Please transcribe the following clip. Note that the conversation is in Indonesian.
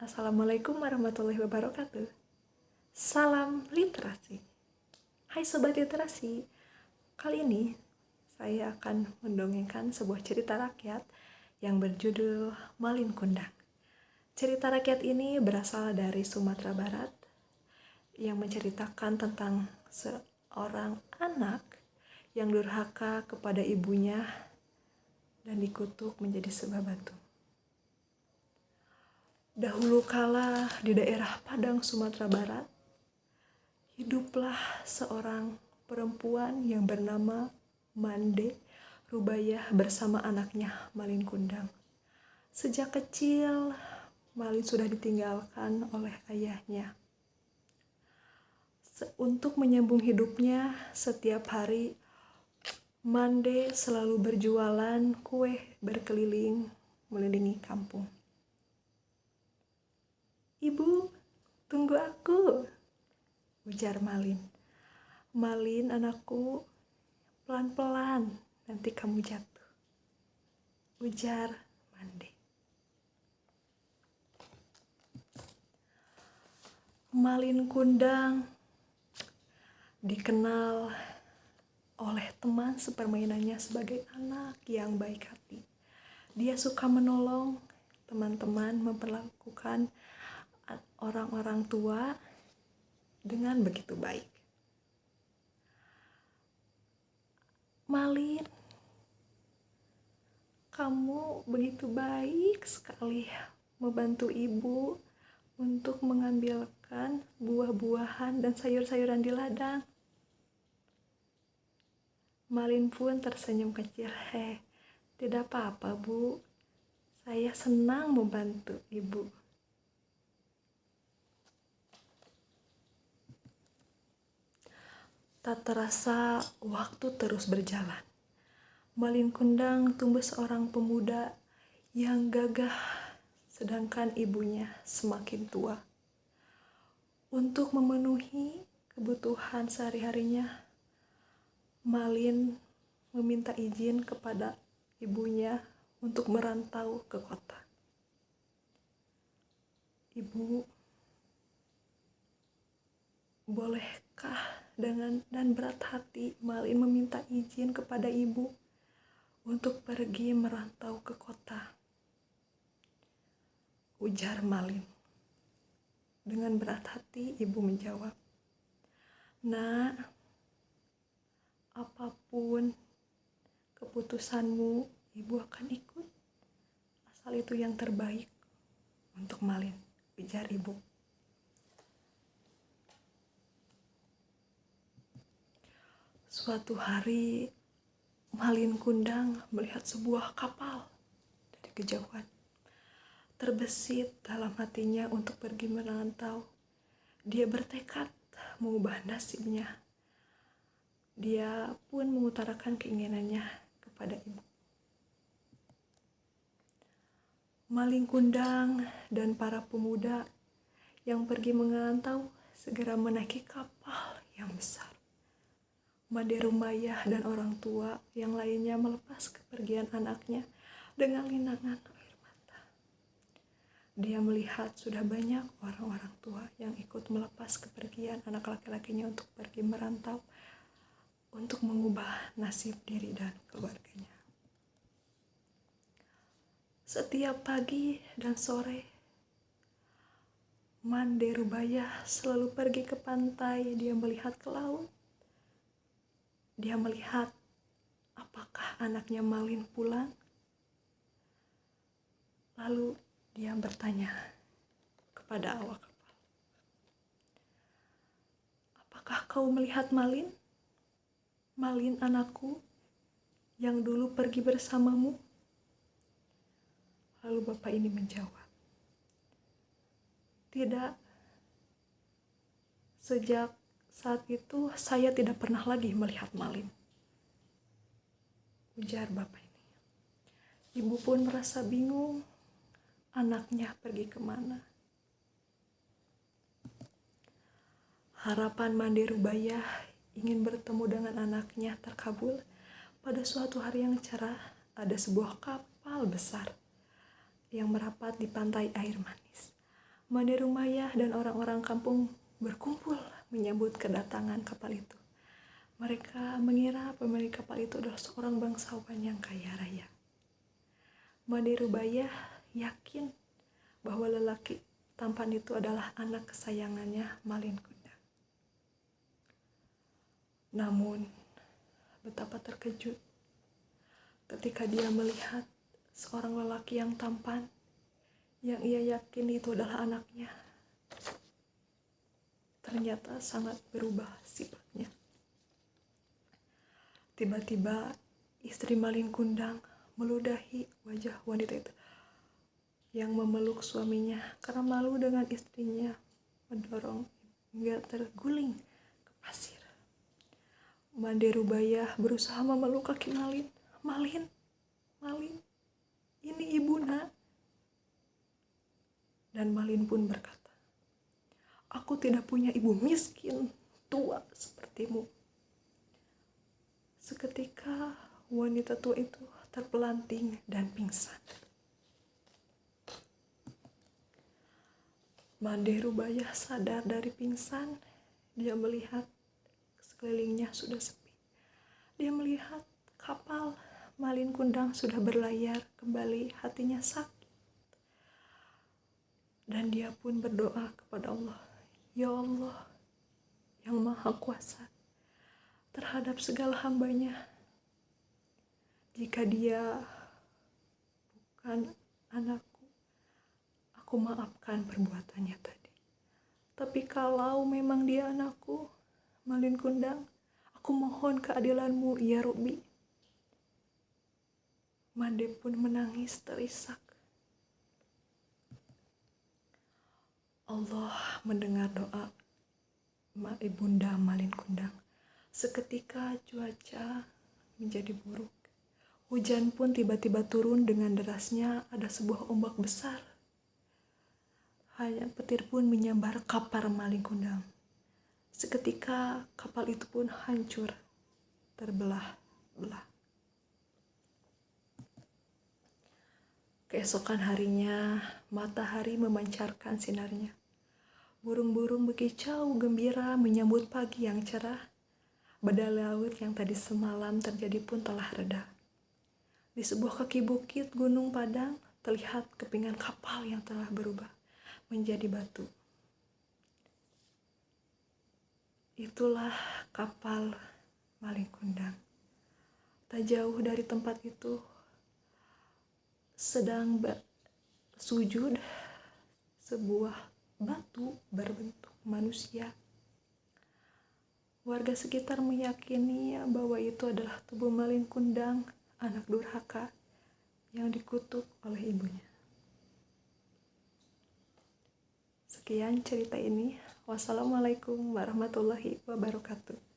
Assalamualaikum warahmatullahi wabarakatuh. Salam literasi. Hai Sobat Literasi. Kali ini saya akan mendongengkan sebuah cerita rakyat yang berjudul Malin Kundang. Cerita rakyat ini berasal dari Sumatera Barat yang menceritakan tentang seorang anak yang durhaka kepada ibunya dan dikutuk menjadi sebuah batu. Dahulu kala di daerah Padang, Sumatera Barat, hiduplah seorang perempuan yang bernama Mande Rubayah bersama anaknya Malin Kundang. Sejak kecil, Malin sudah ditinggalkan oleh ayahnya. Untuk menyambung hidupnya, setiap hari Mande selalu berjualan kue berkeliling mengelilingi kampung. "Ibu, tunggu aku," ujar Malin. "Malin anakku, pelan-pelan, nanti kamu jatuh," ujar Mande. Malin Kundang dikenal oleh teman sepermainannya sebagai anak yang baik hati. Dia suka menolong teman-teman, memperlakukan orang-orang tua dengan begitu baik. "Malin, kamu begitu baik sekali membantu ibu untuk mengambilkan buah-buahan dan sayur-sayuran di ladang." Malin pun tersenyum kecil. Tidak apa-apa, Bu. Saya senang membantu ibu." Tak terasa waktu terus berjalan. Malin Kundang tumbuh seorang pemuda yang gagah, sedangkan ibunya semakin tua. Untuk memenuhi kebutuhan sehari-harinya, Malin meminta izin kepada ibunya untuk merantau ke kota. "Ibu, bolehkah?" Dan berat hati Malin meminta izin kepada ibu untuk pergi merantau ke kota. Ujar Malin. Dengan berat hati ibu menjawab, "Nak, apapun keputusanmu, ibu akan ikut. Asal itu yang terbaik untuk Malin," ujar ibu. Suatu hari, Malin Kundang melihat sebuah kapal dari kejauhan. Terbesit dalam hatinya untuk pergi merantau. Dia bertekad mengubah nasibnya. Dia pun mengutarakan keinginannya kepada ibu. Malin Kundang dan para pemuda yang pergi merantau segera menaiki kapal yang besar. Mande Rubayah dan orang tua yang lainnya melepas kepergian anaknya dengan linangan air mata. Dia melihat sudah banyak orang-orang tua yang ikut melepas kepergian anak laki-lakinya untuk pergi merantau untuk mengubah nasib diri dan keluarganya. Setiap pagi dan sore, Mande Rubayah selalu pergi ke pantai. Dia melihat ke laut. Dia melihat apakah anaknya Malin pulang. Lalu dia bertanya kepada awak kapal, "Apakah kau melihat Malin? Malin anakku yang dulu pergi bersamamu?" Lalu bapak ini menjawab, "Tidak. Sejak saat itu saya tidak pernah lagi melihat Malin," ujar bapak ini. Ibu pun merasa bingung, anaknya pergi kemana. Harapan Mande Rubayah ingin bertemu dengan anaknya terkabul. Pada suatu hari yang cerah, ada sebuah kapal besar yang merapat di pantai air manis. Made Rumaiyah dan orang-orang kampung berkumpul menyambut kedatangan kapal itu. Mereka mengira pemilik kapal itu adalah seorang bangsawan yang kaya raya. Made Rumaiyah yakin bahwa lelaki tampan itu adalah anak kesayangannya Malin Kundang. Namun, betapa terkejut ketika dia melihat seorang lelaki yang tampan yang ia yakin itu adalah anaknya. Ternyata sangat berubah sifatnya. Tiba-tiba istri Malin Kundang meludahi wajah wanita itu yang memeluk suaminya karena malu dengan istrinya, mendorong hingga terguling ke pasir. Made Rumaiyah berusaha memeluk kaki Malin. Malin, ini ibu nak. Dan Malin pun berkata, aku tidak punya ibu miskin, tua sepertimu. Seketika wanita tua itu terpelanting dan pingsan. Made Rumaiyah sadar dari pingsan. Dia melihat sekelilingnya sudah sepi. Dia melihat kapal Malin Kundang sudah berlayar kembali, hatinya sakit. Dan dia pun berdoa kepada Allah, ya Allah yang Maha Kuasa terhadap segala hambanya. Jika dia bukan anakku, aku maafkan perbuatannya tadi. Tapi kalau memang dia anakku, Malin Kundang, aku mohon keadilanmu ya Rabbi. Made pun menangis terisak. Allah mendengar doa Ibunda Malin Kundang. Seketika cuaca menjadi buruk. Hujan pun tiba-tiba turun dengan derasnya, ada sebuah ombak besar. Hanya petir pun menyambar kapal Malin Kundang. Seketika kapal itu pun hancur, terbelah-belah. Keesokan harinya, matahari memancarkan sinarnya. Burung-burung berkicau gembira menyambut pagi yang cerah. Badai laut yang tadi semalam terjadi pun telah reda. Di sebuah kaki bukit Gunung Padang terlihat kepingan kapal yang telah berubah menjadi batu. Itulah kapal Malin Kundang. Tak jauh dari tempat itu sedang sujud sebuah batu berbentuk manusia. Warga sekitar meyakini bahwa itu adalah tubuh Malin Kundang, anak durhaka yang dikutuk oleh ibunya. Sekian cerita ini. Wassalamualaikum warahmatullahi wabarakatuh.